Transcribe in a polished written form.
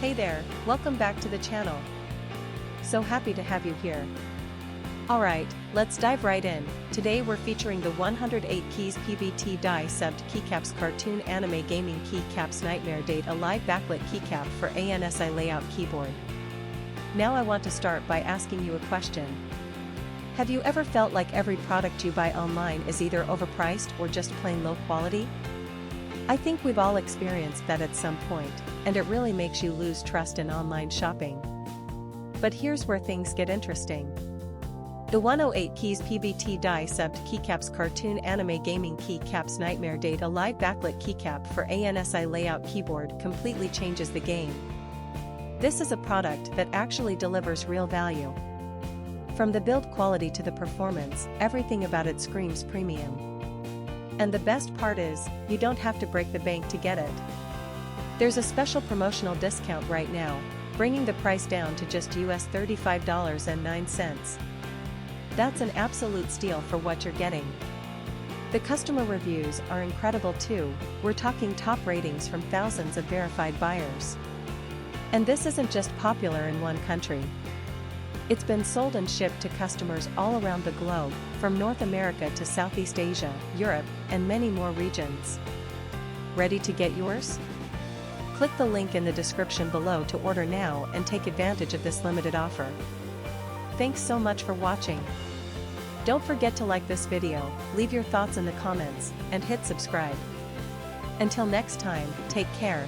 Hey there, welcome back to the channel. So happy to have you here. Alright, let's dive right in. Today we're featuring the 108 Keys PBT die-subbed Keycaps cartoon anime gaming Keycaps Nightmare Date a live backlit keycap for ANSI layout keyboard. Now I want to start by asking you a question. Have you ever felt like every product you buy online is either overpriced or just plain low quality? I think we've all experienced that at some point, and it really makes you lose trust in online shopping. But here's where things get interesting. The 108 Keys PBT die-subbed Keycaps cartoon anime gaming Keycaps Nightmare Date a live backlit keycap for ANSI layout keyboard completely changes the game. This is a product that actually delivers real value. From the build quality to the performance, everything about it screams premium. And the best part is, you don't have to break the bank to get it. There's a special promotional discount right now, bringing the price down to just US $35.09. That's an absolute steal for what you're getting. The customer reviews are incredible too, we're talking top ratings from thousands of verified buyers. And this isn't just popular in one country. It's been sold and shipped to customers all around the globe, from North America to Southeast Asia, Europe, and many more regions. Ready to get yours? Click the link in the description below to order now and take advantage of this limited offer. Thanks so much for watching. Don't forget to like this video, leave your thoughts in the comments, and hit subscribe. Until next time, take care.